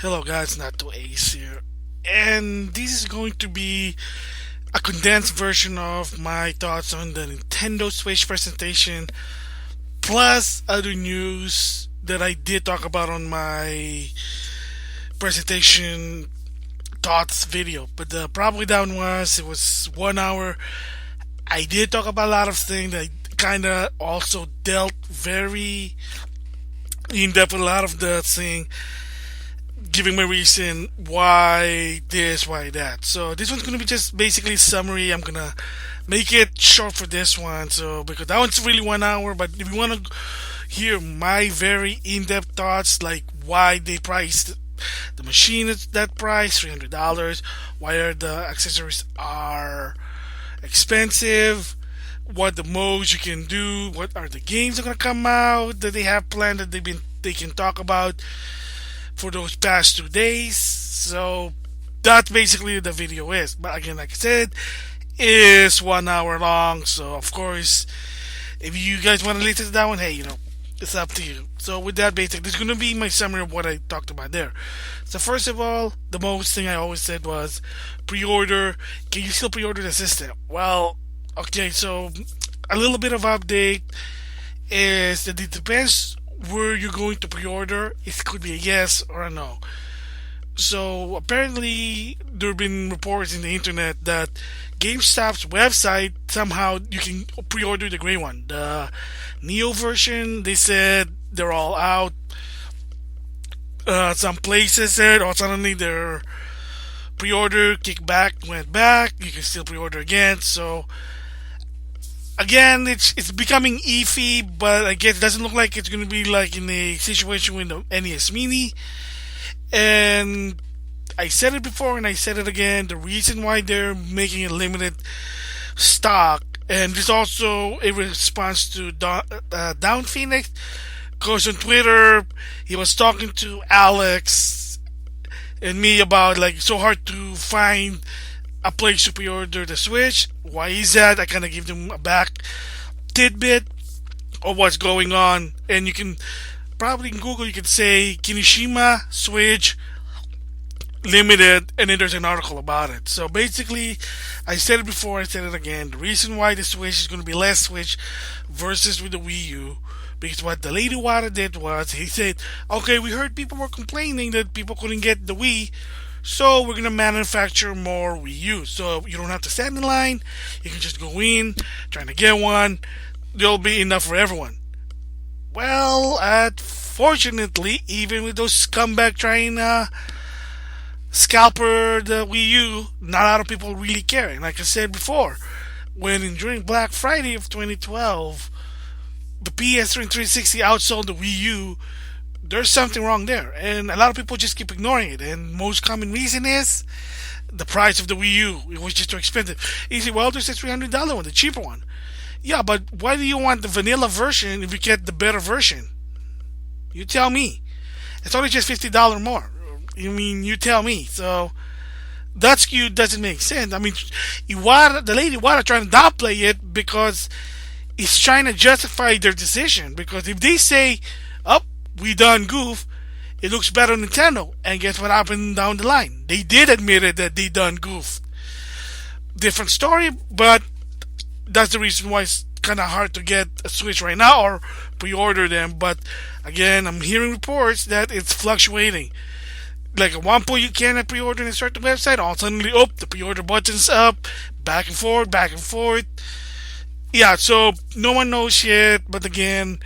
Hello guys, NautoAce here, and this is going to be a condensed version of my thoughts on the Nintendo Switch presentation, plus other news that I did talk about on my presentation thoughts video. But the problem with that one was it was 1 hour. I did talk about a lot of things. I kind of also dealt very in depth with a lot of the thing, giving my reason why this, why that. So this one's gonna be just basically summary. I'm gonna make it short for this one, so because that one's really 1 hour. But if you wanna hear my very in-depth thoughts, like why they priced the machine at that price, $300, why are the accessories are expensive, what the modes you can do, what are the games that are gonna come out that they have planned that they can talk about for those past 2 days. So that's basically the video is. But again, like I said, is 1 hour long. So of course, if you guys want to listen to that one, hey, it's up to you. So with that, basically, this is gonna be my summary of what I talked about there. So first of all, the most thing I always said was pre-order. Can you still pre-order the system? Well, okay. So a little bit of update is that it depends where you're going to pre-order. It could be a yes or a no. So apparently there have been reports in the internet that GameStop's website somehow you can pre-order the gray one. The Neo version, they said they're all out. Some places said, oh, suddenly their pre-order kickback went back. You can still pre-order again. So again, it's becoming iffy, but I guess it doesn't look like it's going to be like in a situation with the NES Mini. And I said it before and I said it again. The reason why they're making a limited stock, and this also a response to Down Phoenix, because on Twitter he was talking to Alex and me about like it's so hard to find a place to pre-order the Switch. Why is that? I kind of give them a back tidbit of what's going on, and you can probably in Google you can say Kinishima Switch Limited, and then there's an article about it. So basically, I said it before, I said it again. The reason why the Switch is going to be less Switch versus with the Wii U, because what the lady Wada did was he said, okay, we heard people were complaining that people couldn't get the Wii, so we're gonna manufacture more Wii U. So you don't have to stand in line. You can just go in, trying to get one. There'll be enough for everyone. Well, fortunately, even with those scumbag trying scalper the Wii U, not a lot of people really care. And like I said before, during Black Friday of 2012, the PS3 and 360 outsold the Wii U. There's something wrong there, and a lot of people just keep ignoring it. And most common reason is the price of the Wii U. It was just too expensive. You say, well, there's a $300 one, the cheaper one. Yeah, but why do you want the vanilla version if you get the better version? You tell me. It's only just $50 more. You tell me. So that SKU doesn't make sense. I mean, the lady Iwata trying to downplay it because it's trying to justify their decision. Because if they say, "Oh, we done goof," it looks better on Nintendo. And guess what happened down the line? They did admit it that they done goof. Different story, but that's the reason why it's kind of hard to get a Switch right now or pre-order them. But again, I'm hearing reports that it's fluctuating. Like at one point you cannot pre-order and start the website, all suddenly, the pre-order button's up, back and forth, back and forth. Yeah, so no one knows yet, but again,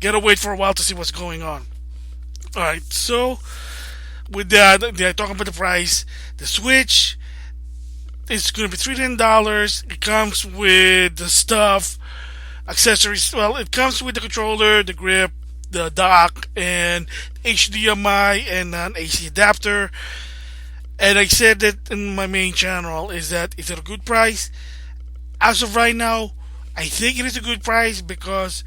gotta wait for a while to see what's going on. Alright, so with that, they're talking about the price. The Switch is going to be $300. It comes with the stuff, accessories. Well, it comes with the controller, the grip, the dock, and HDMI and an AC adapter. And I said that in my main channel is it a good price? As of right now, I think it is a good price because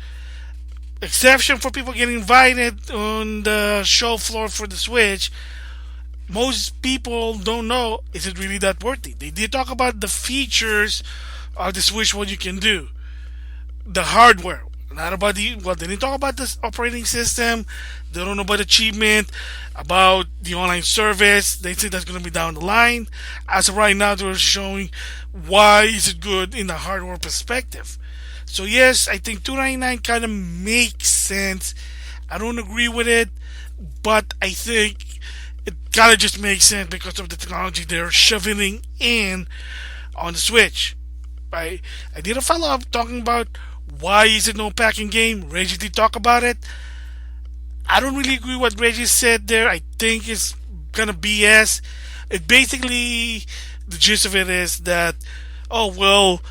exception for people getting invited on the show floor for the Switch, most people don't know is it really that worthy. They did talk about the features of the Switch, what you can do, the hardware. Not about they didn't talk about this operating system. They don't know about achievement, about the online service. They think that's going to be down the line. As of right now, they're showing why is it good in the hardware perspective. So yes, I think 299 kind of makes sense. I don't agree with it, but I think it kind of just makes sense because of the technology they're shoving in on the Switch. I did a follow up talking about why is it no packing game. Reggie did talk about it. I don't really agree with what Reggie said there. I think it's kind of BS. It basically, the gist of it is that, oh well,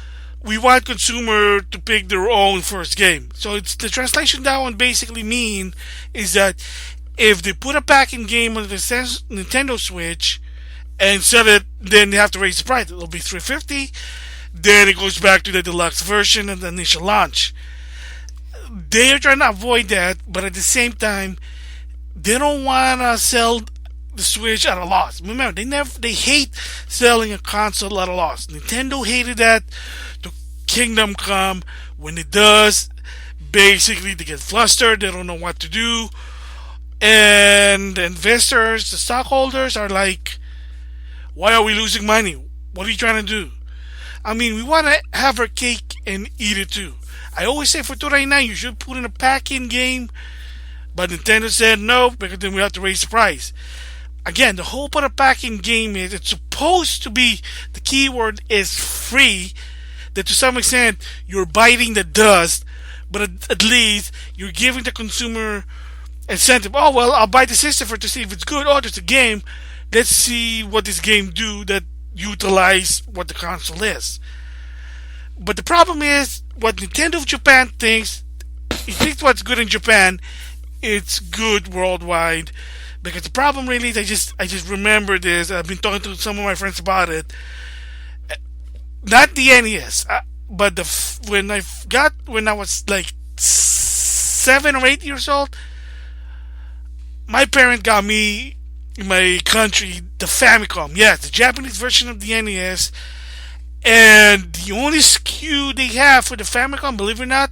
we want consumer to pick their own first game. So it's the translation that one basically mean is that if they put a packing game on the Nintendo Switch and sell it, then they have to raise the price. It'll be $350. Then it goes back to the deluxe version and the initial launch. They are trying to avoid that, but at the same time, they don't want to sell the Switch at a loss. Remember, they hate selling a console at a loss. Nintendo hated that to Kingdom Come. When it does, basically they get flustered. They don't know what to do, and the investors, the stockholders, are like, "Why are we losing money? What are you trying to do?" I mean, we want to have our cake and eat it too. I always say for 299 you should put in a pack-in game, but Nintendo said no because then we have to raise the price. Again, the whole point of pack-in game is it's supposed to be, the keyword is free, that to some extent you're biting the dust, but at least you're giving the consumer incentive. Oh well, I'll buy the system for to see if it's good. Oh, there's a game. Let's see what this game do that utilize what the console is. But the problem is what Nintendo of Japan thinks. He thinks what's good in Japan, it's good worldwide. Because the problem really is I just remember this. I've been talking to some of my friends about it. Not the NES, but when I was like 7 or 8 years old, my parent got me in my country the Famicom. Yes, the Japanese version of the NES. And the only SKU they have for the Famicom, believe it or not,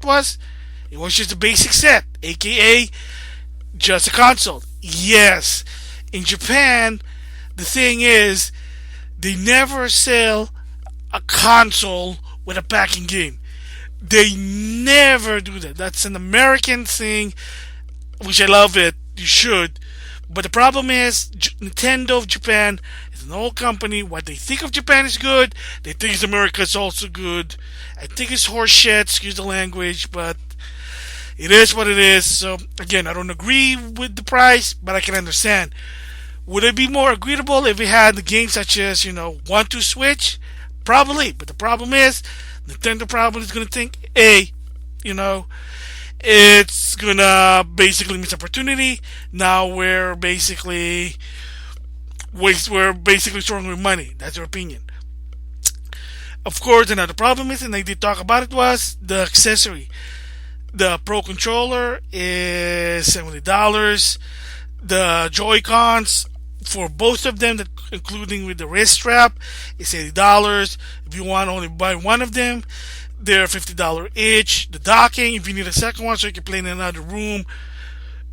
it was just a basic set, aka just a console. Yes, in Japan, the thing is, they never sell a console with a packing game. They never do that. That's an American thing, which I love it. You should. But the problem is, Nintendo of Japan is an old company. What they think of Japan is good. They think America is also good. I think it's horseshit, excuse the language, but it is what it is. So, again, I don't agree with the price, but I can understand. Would it be more agreeable if we had the games such as, 1-2 Switch? Probably. But the problem is, Nintendo probably is going to think, it's gonna basically miss opportunity. Now we're basically throwing away money. That's their opinion. Of course, another problem is, and they did talk about it, was the accessory. The Pro controller is $70. The JoyCons for both of them, including with the wrist strap, is $80. If you want to only buy one of them, they're $50 each. The docking, if you need a second one so you can play in another room,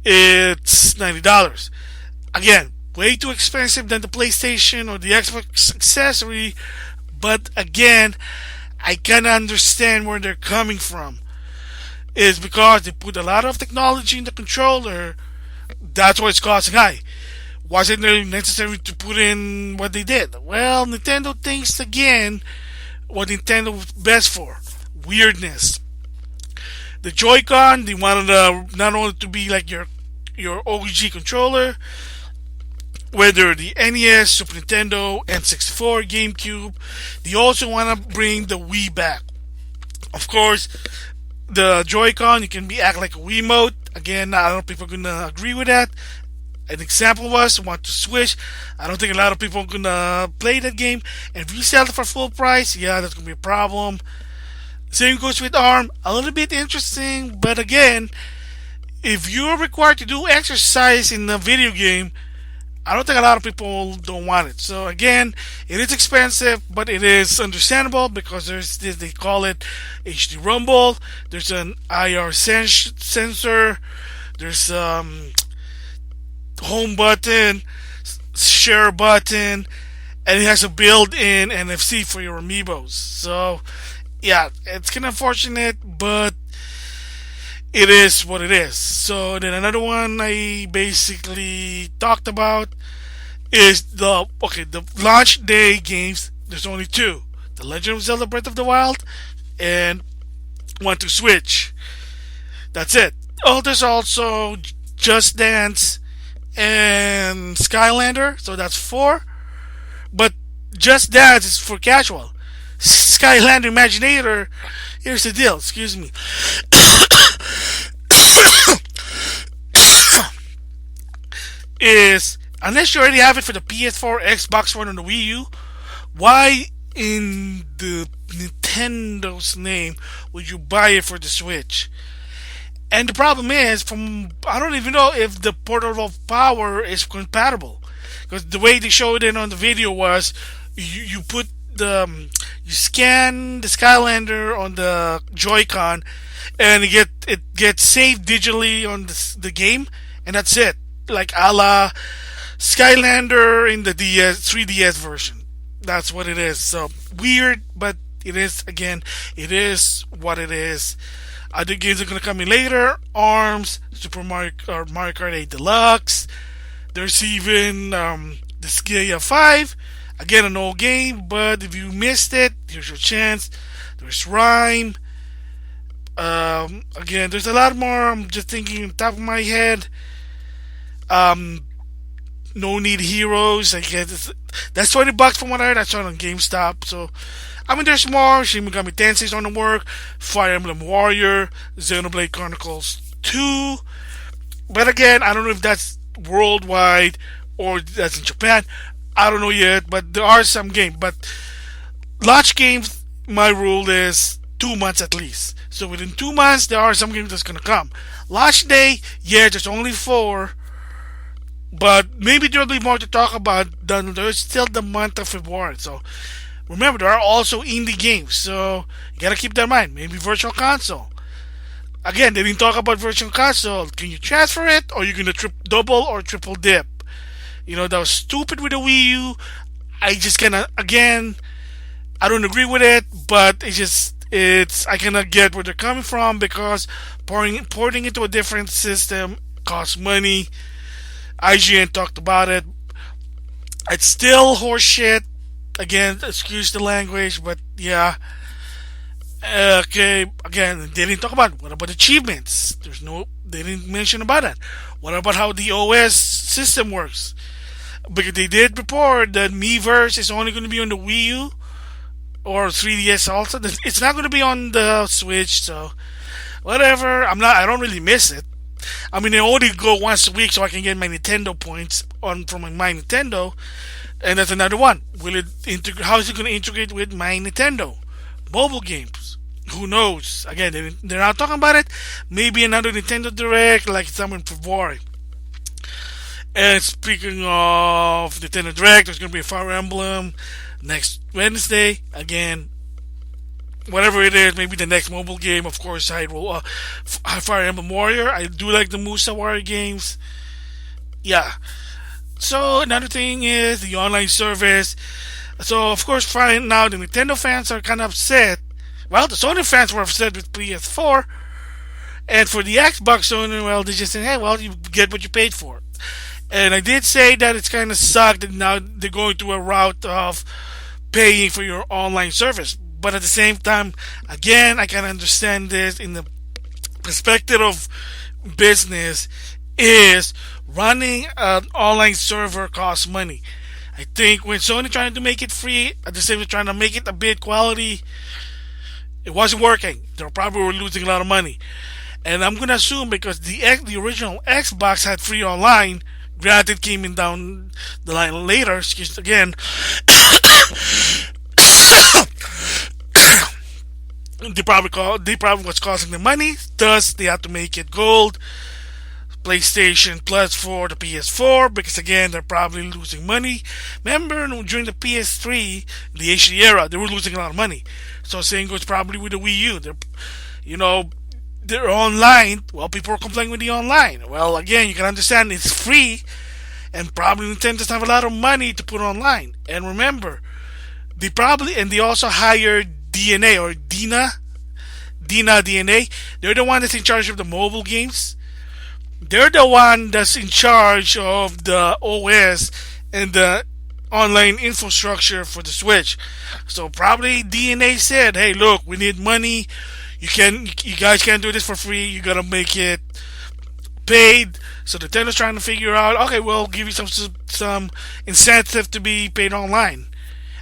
it's $90. Again, way too expensive than the PlayStation or the Xbox accessory. But again, I can understand where they're coming from. It's because they put a lot of technology in the controller. That's why it's costing high. Wasn't it necessary to put in what they did? Well, Nintendo thinks again what Nintendo was best for. Weirdness. The Joy-Con, they wanted not only to be like your OG controller, whether the NES, Super Nintendo, N64, GameCube, they also want to bring the Wii back. Of course, the Joy-Con, you can act like a Wiimote. Again, I don't know if people are going to agree with that. An example was, want to switch. I don't think a lot of people are going to play that game. And if you sell it for full price, yeah, that's going to be a problem. Same goes with ARM. A little bit interesting, but again, if you're required to do exercise in a video game, I don't think a lot of people don't want it. So again, it is expensive, but it is understandable because there's this, they call it HD Rumble. There's an IR sensor. There's home button, share button, and it has a built-in NFC for your amiibos. So yeah, it's kind of unfortunate, but it is what it is. So then another one I basically talked about is the launch day games. There's only two: The Legend of Zelda: Breath of the Wild and one to Switch. That's it. Oh, there's also Just Dance and Skylander, so that's four. But Just Dance is for casual. Skylander Imaginator. Here's the deal. Excuse me. Is unless you already have it for the PS4, Xbox One, and the Wii U, why in the Nintendo's name would you buy it for the Switch? And the problem is, from I don't even know if the portable power is compatible, because the way they showed it on the video was you put you scan the Skylander on the Joy-Con, and it gets saved digitally on the game, and that's it, like a la Skylander in the 3DS version. That's what it is. So weird, but it is again, it is what it is. Other games are gonna come in later. ARMS, Super Mario or Mario Kart 8 Deluxe. There's even the Skilla 5. Again, an old game, but if you missed it, here's your chance. There's Rhyme. Again, there's a lot more. I'm just thinking on top of my head. Um, No Need Heroes. I guess that's $20 from what I heard. I saw it on GameStop. So, I mean, there's more. Shin Megami Tensei's on the work. Fire Emblem Warrior. Xenoblade Chronicles 2. But again, I don't know if that's worldwide or that's in Japan. I don't know yet, but there are some games. But launch games, my rule is 2 months at least. So within 2 months, there are some games that's gonna come. Launch day, yeah, there's only four, but maybe there'll be more to talk about. There's still the month of February. So remember, there are also indie games. So you gotta keep that in mind. Maybe Virtual Console. Again, they didn't talk about Virtual Console. Can you transfer it, or you gonna double or triple dip? You know, that was stupid with the Wii U. I just kinda, again, I don't agree with it, but I cannot get where they're coming from because porting into a different system costs money. IGN talked about it. It's still horseshit. Again, excuse the language, but yeah. Okay, again, they didn't talk about it. What about achievements? They didn't mention about that. What about how the OS system works? Because they did report that Miiverse is only going to be on the Wii U or 3DS also. It's not going to be on the Switch, so whatever. I don't really miss it. I mean, I only go once a week so I can get my Nintendo points on from my Nintendo, and that's another one. How is it going to integrate with my Nintendo mobile games? Who knows? Again, they're not talking about it. Maybe another Nintendo Direct, like some in February. And speaking of Nintendo Direct, there's going to be a Fire Emblem next Wednesday. Again, whatever it is, maybe the next mobile game, of course, Fire Emblem Warrior. I do like the Musa Warrior games. Yeah. So, another thing is the online service. So, of course, right now the Nintendo fans are kind of upset. Well, the Sony fans were upset with PS4. And for the Xbox owner, well, they just said, hey, well, you get what you paid for. And I did say that it's kind of sucked that now they're going to a route of paying for your online service. But at the same time, again, I can understand this in the perspective of business is running an online server costs money. I think when Sony trying to make it free, at the same time trying to make it a bit quality, it wasn't working. They probably were losing a lot of money. And I'm gonna assume because the original Xbox had free online, granted came in down the line later, excuse again. They probably was causing the money, thus they had to make it gold. PlayStation Plus for the PS4 because again they're probably losing money. Remember during the PS3, the HD era, they were losing a lot of money. So same goes probably with the Wii U. You know, they're online. Well, people are complaining with the online. Well, again, you can understand it's free, and probably Nintendo doesn't have a lot of money to put online. And remember, they also hired DNA or Dina DNA. They're the one that's in charge of the mobile games. They're the one that's in charge of the OS and the online infrastructure for the Switch. So probably DNA said, "Hey, look, we need money. You guys can't do this for free. You gotta make it paid." So Nintendo's trying to figure out, okay, we'll give you some incentive to be paid online.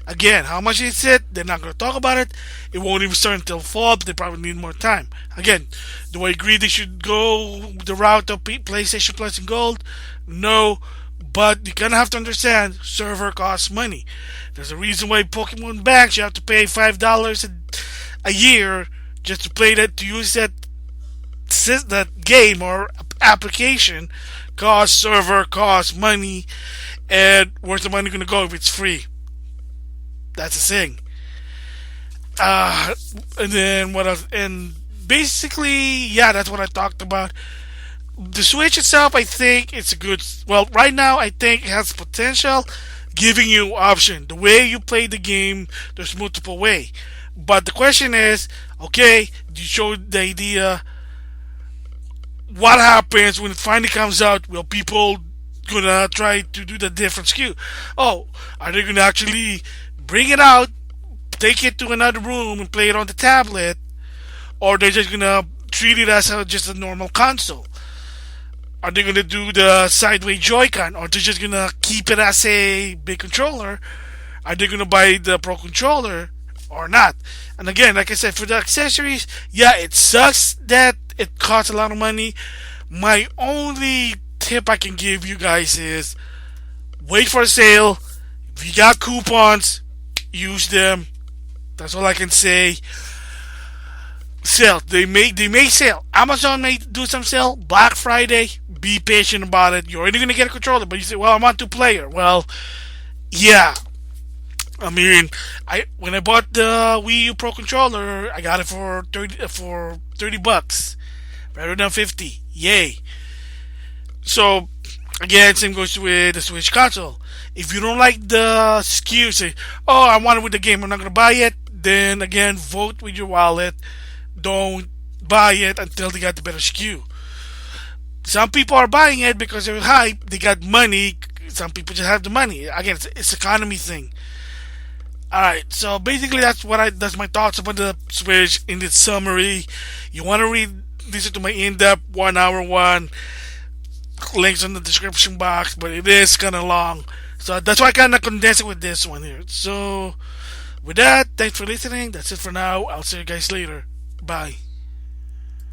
Again, how much is it? They're not going to talk about it. It won't even start until fall. But they probably need more time. Again, do I agree they should go the route of PlayStation Plus and Gold? No, but you kind of have to understand server costs money. There's a reason why Pokemon Banks you have to pay $5 a year just to play that to use that game or application. Costs server costs money, and where's the money going to go if it's free? That's the thing. And then what else? And basically, yeah, that's what I talked about. The Switch itself, I think it's a good. Well, right now, I think it has potential, giving you option. The way you play the game, there's multiple way. But the question is, okay, you showed the idea. What happens when it finally comes out? Will people gonna try to do the different SKU? Oh, are they gonna actually bring it out, take it to another room and play it on the tablet, or they're just gonna treat it as just a normal console? Are they gonna do the sideways Joy-Con, or they're just gonna keep it as a big controller? Are they gonna buy the Pro controller or not? And again, like I said, for the accessories, yeah, it sucks that it costs a lot of money. My only tip I can give you guys is wait for a sale. If you got coupons, use them. That's all I can say. Sale. They may sale. Amazon may do some sale. Black Friday. Be patient about it. You're already gonna get a controller, but you say, "Well, I want 2 player." Well, yeah. I mean, when I bought the Wii U Pro controller, I got it for $30 rather than 50. Yay! So again, same goes with the Switch console. If you don't like the SKU, say, "Oh, I want it with the game. I'm not gonna buy it." Then again, vote with your wallet. Don't buy it until they got the better SKU. Some people are buying it because they're hype. They got money. Some people just have the money. Again, it's economy thing. All right, so basically that's my thoughts about the Switch in this summary. You want to listen to my in-depth 1 hour one, links in the description box, but it is kind of long, so that's why I kind of condensed it with this one here. So with that, thanks for listening. That's it for now. I'll see you guys later. Bye.